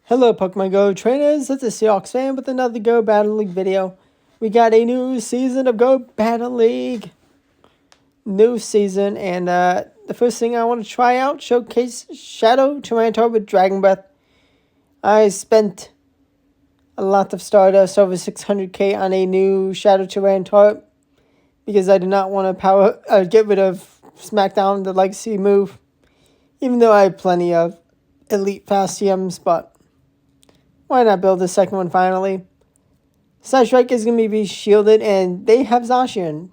Hello Pokemon Go trainers, it's a Seahawks fan with another Go Battle League video. We got a new season of Go Battle League. New season, and the first thing I want to try out, showcase Shadow Tyranitar with Dragon Breath. I spent a lot of Stardust, over 600k on a new Shadow Tyranitar, because I did not want to get rid of SmackDown, the Legacy move. Even though I have plenty of Elite Fast TMs, but why not build the second one finally? Side Strike is going to be shielded, and they have Zacian.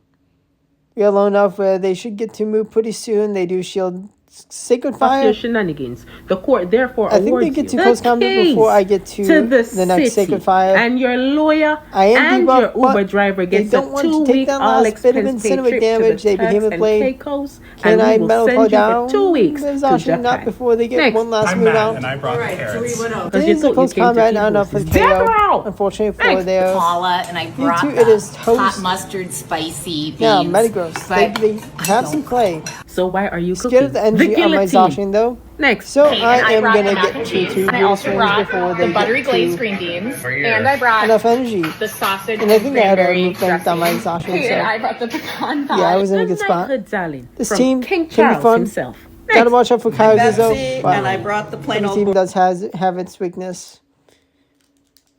We are low enough where they should get to move pretty soon. They do shield Sacred Fire. Your shenanigans. The court therefore I think they get to close combat before I get to the next Sacred Fire. And your lawyer and your Uber driver gets a 2-week all-expense paid trip damage. to the Behemoth Turks Blade. and Caicos, Can and I we will metal send fall you down? for 2 weeks There's to Zacian, not Japan. before they get Next. one last I'm move Matt, out. and I brought the carrots. This is a close combat, not enough for the KO. Unfortunately for their Paula, and I brought two, it is hot toast. mustard spicy beans. Yeah, Metagross. They have some play. So why are you Scared of the energy on my Zacian though. Next. So Okay, I am brought gonna the mac get and to cheese, two and I real also swings brought before they the buttery get glazed to green beans, here. and I brought enough energy. the sausage And I think I had a cranberry move back down my dressing. Zacian, And I so brought the pecan pie. yeah, I was in a good Good spot. knighthood, darling. This From team King can be Charles fun. himself. Gotta watch out for Kyogre though. And I brought the plain The old team does have its weakness.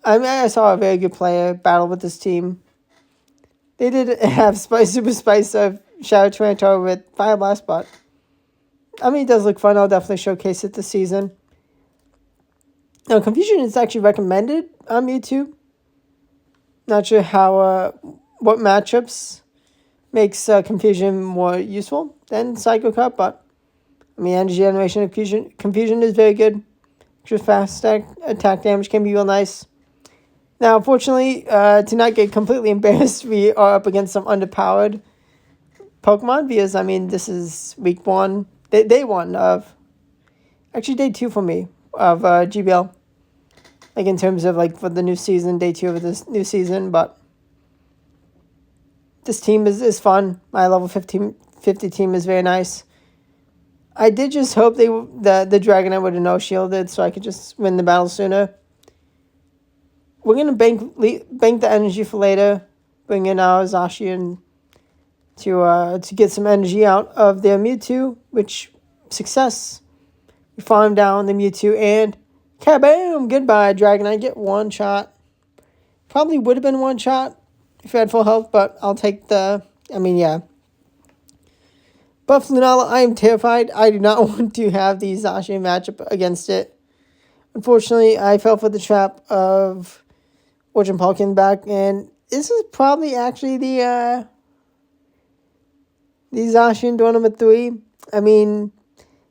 I mean, I saw a very good player battle with this team. They did have Super Spice of Shadow Tyranitar with Fire Blast, but I mean, it does look fun. I'll definitely showcase it this season. Now, Confusion is actually recommended on YouTube. Not sure how, what matchups makes Confusion more useful than Psycho Cut, but I mean, energy generation of Confusion is very good. Extra fast attack damage can be real nice. Now, unfortunately, to not get completely embarrassed, we are up against some underpowered Pokemon because, I mean, this is week 1, day 1 of, actually day 2 for me of GBL. Like in terms of like for the new season, day 2 of this new season, but this team is fun. My level 50 team is very nice. I did just hope the Dragonite would have no-shielded so I could just win the battle sooner. We're going to bank the energy for later. Bring in our Zacian to get some energy out of their Mewtwo, which, success. We farm down the Mewtwo and kabam! Goodbye, Dragonite. Get one shot. Probably would have been one shot if I had full health, but I'll take yeah. Buff Lunala, I am terrified. I do not want to have the Zacian matchup against it. Unfortunately, I fell for the trap of Origin Palkin back, and this is probably actually the Zacian door number 3. I mean,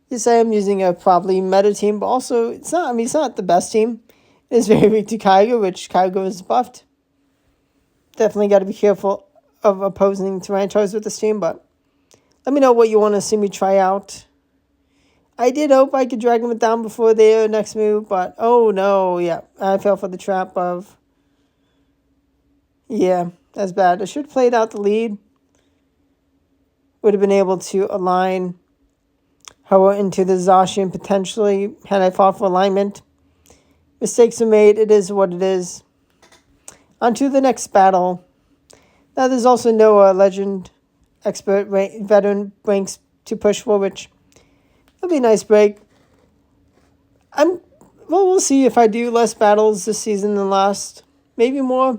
yes, I am using a probably meta team, but also it's not the best team. It is very weak to Kyogre, which Kyogre is buffed. Definitely got to be careful of opposing Tyranitars with this team, but let me know what you want to see me try out. I did hope I could drag them down before their next move, but oh no, yeah. I fell for the trap of... Yeah, that's bad. I should have played out the lead. Would have been able to align Hoa into the Zacian potentially had I fought for alignment. Mistakes were made. It is what it is. On to the next battle. Now there's also no legend expert veteran ranks to push for, which will be a nice break. We'll see if I do less battles this season than last. Maybe more.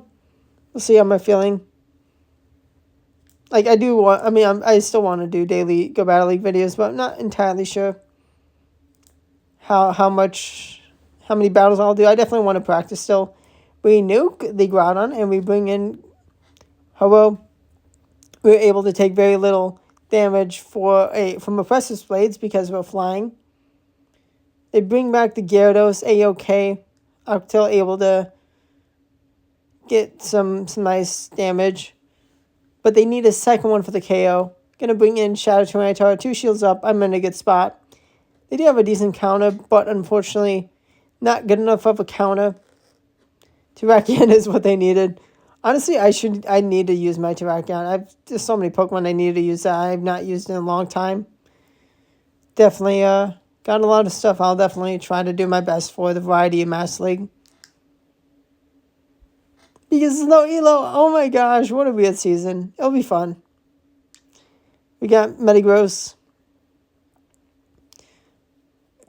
We'll see how I'm feeling. Like I still want to do daily Go Battle League videos, but I'm not entirely sure how many battles I'll do. I definitely want to practice still. We nuke the Groudon and we bring in Ho-Oh. We were able to take very little damage from Oppressive Blades because we're flying. They bring back the Gyarados, A-OK. Octil able to get some nice damage. But they need a second one for the KO. Gonna bring in Shadow Tyranitar, 2 shields up. I'm in a good spot. They do have a decent counter, but unfortunately not good enough of a counter. Terrakion is what they needed. Honestly, I need to use my Terrakion. There's so many Pokemon I need to use that I've not used in a long time. Definitely got a lot of stuff. I'll definitely try to do my best for the variety of Master League. Because there's no Elo. Oh my gosh, what a weird season. It'll be fun. We got Metagross.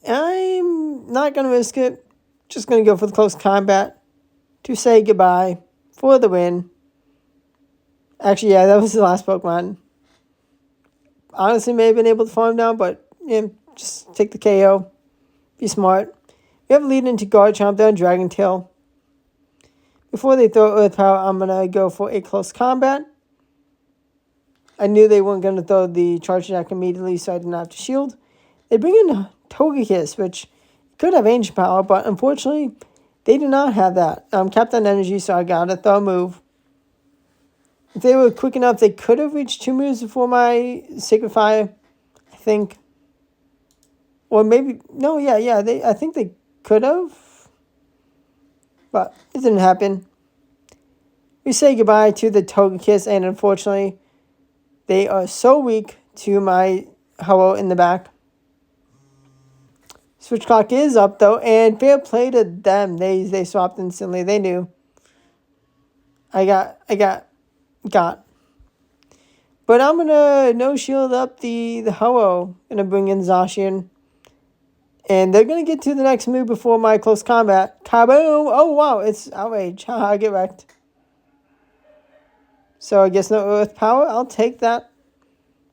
I'm not going to risk it. Just going to go for the close combat to say goodbye for the win. Actually, yeah, that was the last Pokemon. Honestly, may have been able to farm down, but yeah, just take the KO. Be smart. We have a lead into Garchomp there and Dragon Tail. Before they throw Earth Power, I'm going to go for a close combat. I knew they weren't going to throw the Charge Attack immediately, so I didn't have to shield. They bring in Togekiss, which could have Ancient Power, but unfortunately, they do not have that. Captain Energy, so I got to throw a move. If they were quick enough, they could have reached 2 moves before my Sacred Fire, I think. Or maybe, no, yeah, I think they could have. But it didn't happen. We say goodbye to the Togekiss, and unfortunately, they are so weak to my Ho-Oh in the back. Switch clock is up, though, and fair play to them. They swapped instantly. They knew. I got. But I'm going to no-shield up the Ho-Oh. Going to bring in Zacian. And they're going to get to the next move before my close combat. Kaboom! Oh, wow, it's Outrage. Haha, I get wrecked. So I guess no Earth Power. I'll take that.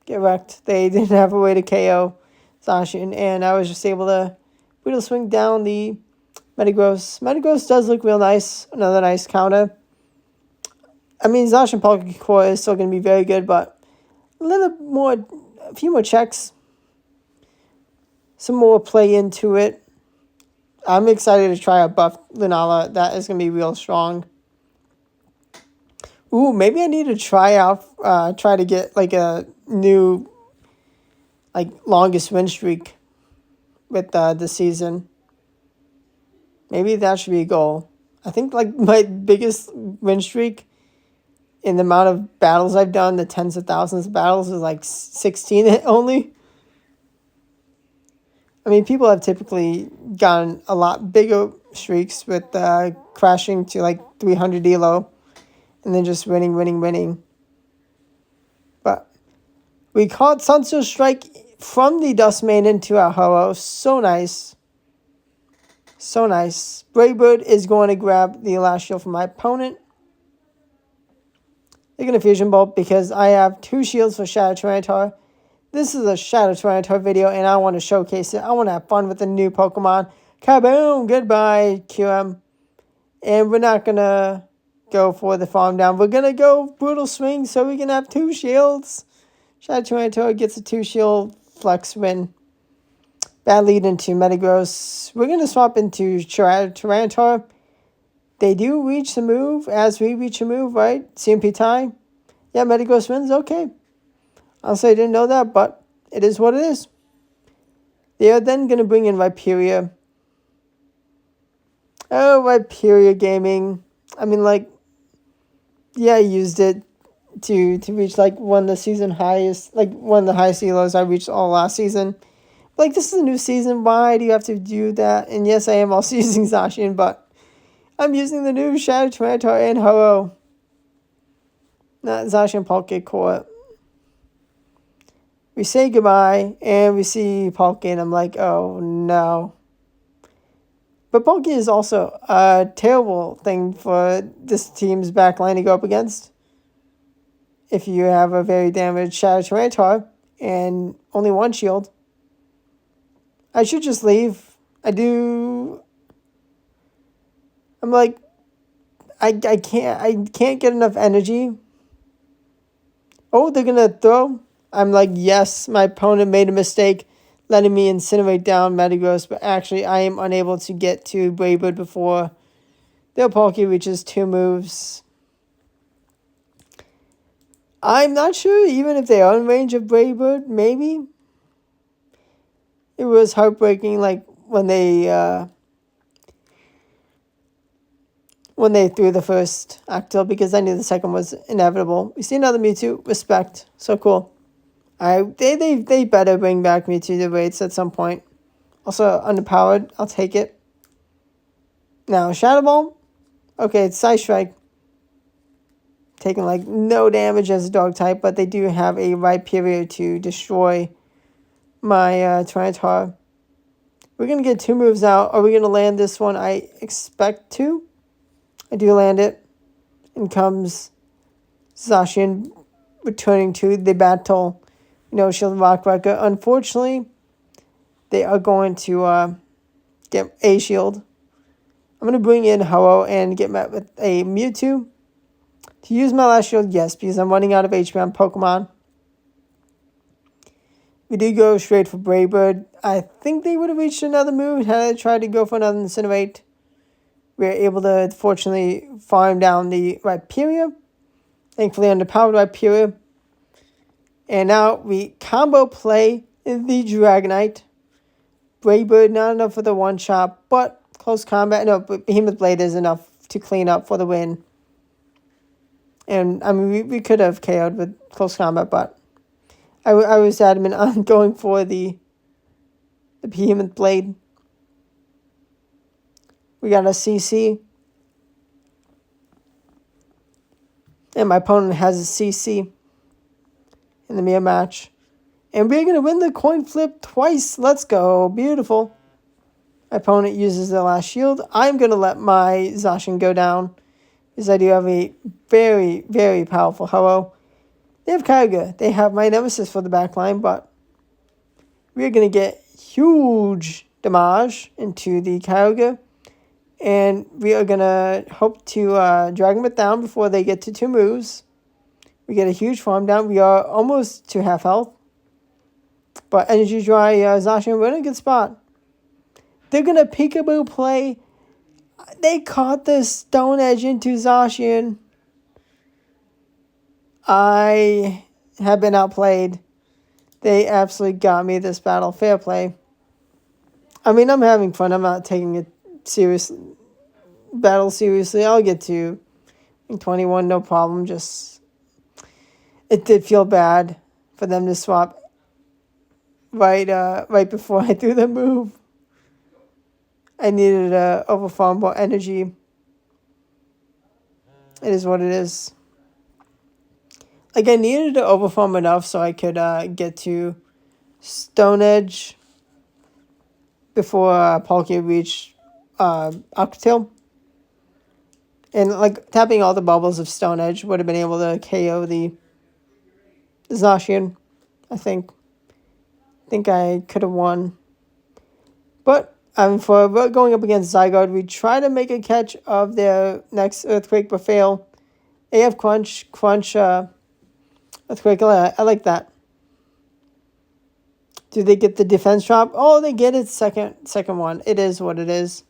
Get wrecked. They didn't have a way to KO Zacian. And I was just able to Brutal Swing down the Metagross. Metagross does look real nice. Another nice counter. I mean, Zacian Pocket Core is still going to be very good, but a few more checks. Some more play into it. I'm excited to try a buff Lunala. That is going to be real strong. Ooh, maybe I need to try to get like a new, like, longest win streak with the season. Maybe that should be a goal. I think like my biggest win streak in the amount of battles I've done, the tens of thousands of battles, is like 16 only. I mean, people have typically gotten a lot bigger streaks with crashing to like 300 elo and then just winning. But we caught Sunset Strike from the Dustman into our Ho-Oh. So nice. So nice. Brave Bird is going to grab the last shield from my opponent. They're going to Fusion Bolt because I have 2 shields for Shadow Tyranitar. This is a Shadow Tyranitar video, and I want to showcase it. I want to have fun with the new Pokemon. Kaboom! Goodbye, QM. And we're not going to go for the farm down. We're going to go Brutal Swing so we can have 2 shields. Shadow Tyranitar gets a 2 shield flex win. Bad lead into Metagross. We're going to swap into Shadow Tyranitar. They do reach the move as we reach a move, right? CMP tie. Yeah, Metagross wins. Okay. Honestly, I didn't know that, but it is what it is. They are then going to bring in Viperia. Oh, Viperia Gaming. I mean, like, yeah, I used it to reach, like, one of the season highest, like, one of the highest elos I reached all last season. Like, this is a new season. Why do you have to do that? And yes, I am also using Zacian, but I'm using the new Shadow Tyranitar and Ho-Oh. Not Zacian Pocket Core. We say goodbye, and we see Palkia, and I'm like, oh, no. But Palkia is also a terrible thing for this team's backline to go up against. If you have a very damaged Shadow Tyranitar and only 1 shield. I should just leave. I'm like, I can't get enough energy. Oh, they're going to throw. I'm like, yes, my opponent made a mistake letting me incinerate down Metagross, but actually I am unable to get to Brave Bird before their Palkia reaches 2 moves. I'm not sure even if they are in range of Brave Bird, maybe. It was heartbreaking, like, when they threw the first Octo, because I knew the second was inevitable. We see another Mewtwo. Respect. So cool. They better bring back Mewtwo to rates at some point. Also underpowered. I'll take it. Now, Shadow Ball. Okay, it's Side Strike. Taking like no damage as a dog type, but they do have a Rhyperior to destroy my Tyranitar. We're going to get 2 moves out. Are we going to land this one? I expect to. I do land it. And comes Zacian returning to the battle. No Shield Rock Wrecker. Unfortunately, they are going to get a shield. I'm going to bring in Ho-Oh and get met with a Mewtwo. To use my last shield, yes, because I'm running out of HP on Pokemon. We do go straight for Brave Bird. I think they would have reached another move had I tried to go for another Incinerate. We were able to, fortunately, farm down the Rhyperior. Thankfully, underpowered Rhyperior. And now we combo play the Dragonite. Brave Bird, not enough for the one-shot, but close combat. No, but Behemoth Blade is enough to clean up for the win. And, I mean, we could have KO'd with close combat, but I was adamant on going for the Behemoth Blade. We got a CC. And my opponent has a CC in the mirror match. And we're going to win the coin flip twice. Let's go. Beautiful. My opponent uses the last shield. I'm going to let my Zacian go down, because I do have a very, very powerful Ho-Oh. They have Kyogre. They have my Nemesis for the backline, but we're going to get huge damage into the Kyogre. And we are going to hope to drag them down before they get to 2 moves. We get a huge farm down. We are almost to half health. But Energy Dry Zacian, we're in a good spot. They're going to peekaboo play. They caught the Stone Edge into Zacian. I have been outplayed. They absolutely got me this battle. Fair play. I mean, I'm having fun. I'm not taking it battle seriously. I'll get to 21, no problem. Just, it did feel bad for them to swap right before I threw the move. I needed to overfarm more energy. It is what it is. Like, I needed to overfarm enough so I could get to Stone Edge before Palkia reached Octail. And, like, tapping all the bubbles of Stone Edge would have been able to KO the Zacian, I think. I think I could have won. But for going up against Zygarde, we try to make a catch of their next Earthquake, but fail. They have Crunch, Earthquake. I like that. Do they get the defense drop? Oh, they get it second one. It is what it is.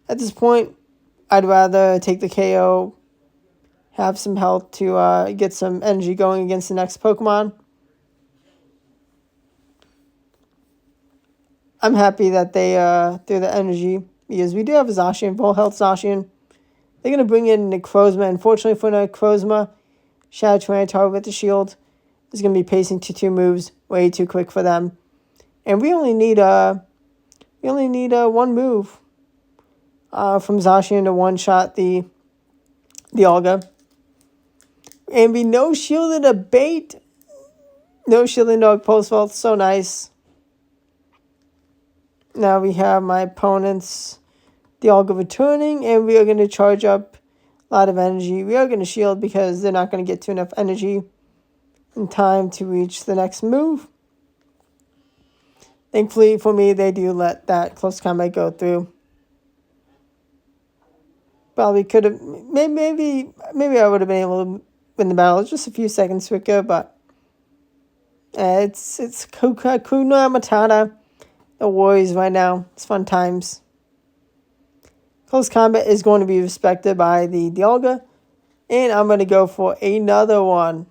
At this point, I'd rather take the KO, have some health to get some energy going against the next Pokemon. I'm happy that they threw the energy, because we do have a Zacian, full health Zacian. They're going to bring in Necrozma. Unfortunately for Necrozma, Shadow Tyranitar with the shield is going to be pacing to 2 moves, way too quick for them. And we only need one move from Zacian to one-shot the Olga. And we no-shielded a bait. No-shielding dog post vault, so nice. Now we have my opponent's Dialga returning, and we are going to charge up a lot of energy. We are going to shield because they're not going to get to enough energy in time to reach the next move. Thankfully for me, they do let that close combat go through. Probably could have, maybe I would have been able to win the battle just a few seconds quicker, but it's Hakuna Matata. No worries right now. It's fun times. Close combat is going to be respected by the Dialga. And I'm going to go for another one.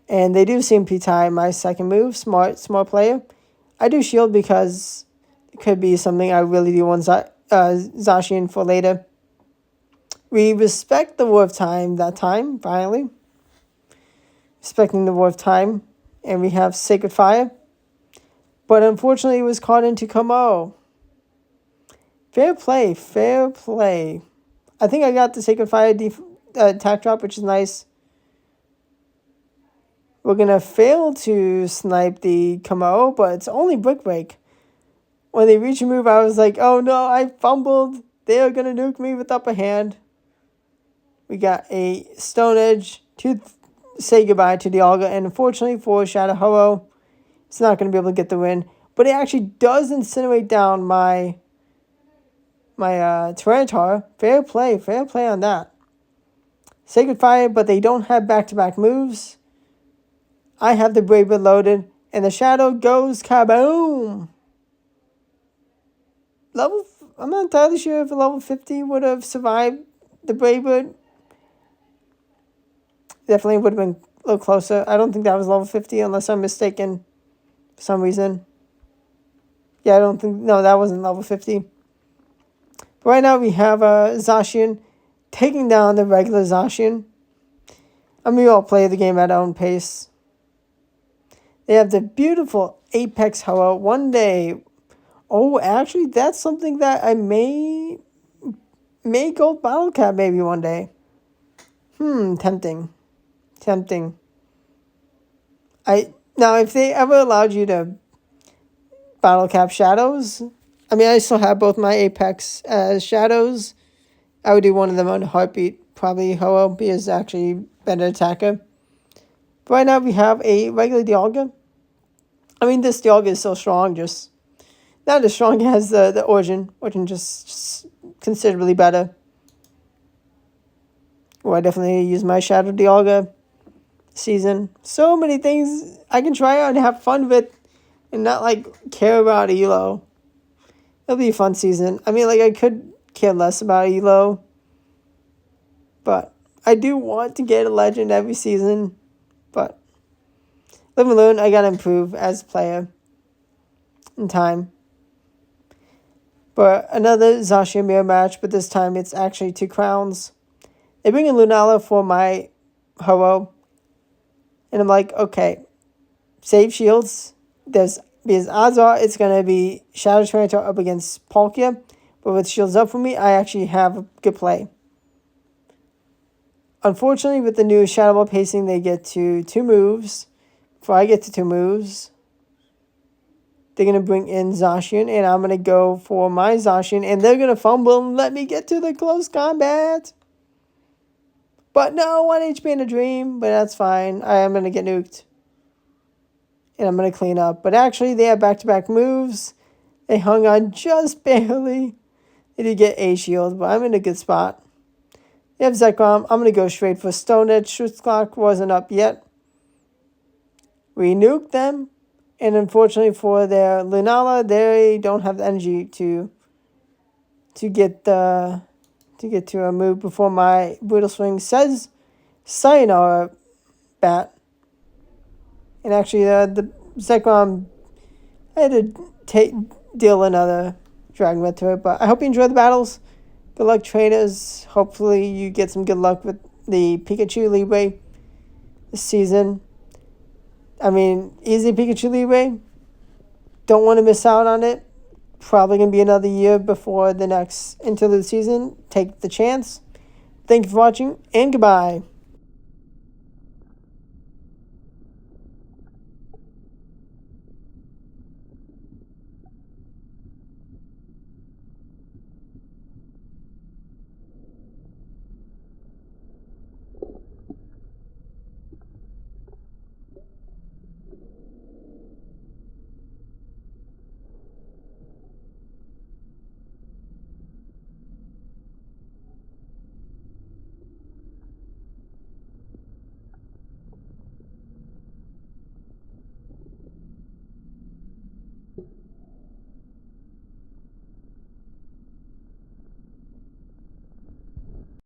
And they do CMP tie my second move. Smart player. I do shield because it could be something I really do want Zacian for later. We respect the War of Time that time, finally. Respecting the War of Time. And we have Sacred Fire. But unfortunately, it was caught into Como. Fair play, fair play. I think I got the Sacred Fire attack drop, which is nice. We're going to fail to snipe the Como, but it's only Brick Break. When they reach a move, I was like, oh no, I fumbled. They are going to nuke me with upper hand. We got a Stone Edge to say goodbye to Dialga. And unfortunately for Shadow Ho-Oh, it's not going to be able to get the win. But it actually does incinerate down my Tyranitar. Fair play on that. Sacred Fire, but they don't have back-to-back moves. I have the Brave Bird loaded, and the Shadow goes kaboom! I'm not entirely sure if a level 50 would have survived the Brave Bird. Definitely would have been a little closer. I don't think that was level 50 unless I'm mistaken for some reason. Yeah, no, that wasn't level 50. But right now we have Zacian taking down the regular Zacian. I mean, we all play the game at our own pace. They have the beautiful Apex Ho-Oh. One day. Oh, actually, that's something that I may go Bottle Cap maybe one day. Tempting. Now, if they ever allowed you to Bottle Cap Shadows, I mean, I still have both my Apex as Shadows. I would do one of them on a heartbeat. Probably Ho-Oh, because actually better attacker. But right now we have a regular Dialga. I mean, this Dialga is so strong, just not as strong as the Origin. Origin just considerably better. Well, I definitely use my Shadow Dialga season. So many things I can try out and have fun with and not, like, care about Elo. It'll be a fun season. I mean, like, I could care less about Elo, but I do want to get a Legend every season. But live and learn, I gotta improve as a player in time. But another Zacian mirror match, but this time it's actually 2 crowns. They bring in Lunala for my Ho-Oh. And I'm like, okay, save shields. Because odds are it's going to be Shadow Tyranitar up against Palkia. But with shields up for me, I actually have a good play. Unfortunately, with the new Shadow Ball pacing, they get to 2 moves. Before I get to 2 moves, they're going to bring in Zacian, and I'm going to go for my Zacian, and they're going to fumble and let me get to the close combat. But no, 1 HP in a dream, but that's fine. I am going to get nuked. And I'm going to clean up. But actually, they have back-to-back moves. They hung on just barely. They did get a shield, but I'm in a good spot. They have Zekrom. I'm going to go straight for Stone Edge. Shoots Clock wasn't up yet. We nuked them. And unfortunately for their Lunala, they don't have the energy to get to a move before my Brutal Swing says Sayonara bat. And actually the Zekrom, I had to deal another Dragon Red to it. But I hope you enjoy the battles. Good luck, trainers. Hopefully you get some good luck with the Pikachu Libre this season. I mean, easy Pikachu Libre. Don't want to miss out on it. Probably going to be another year before the next interlude season. Take the chance. Thank you for watching, and goodbye.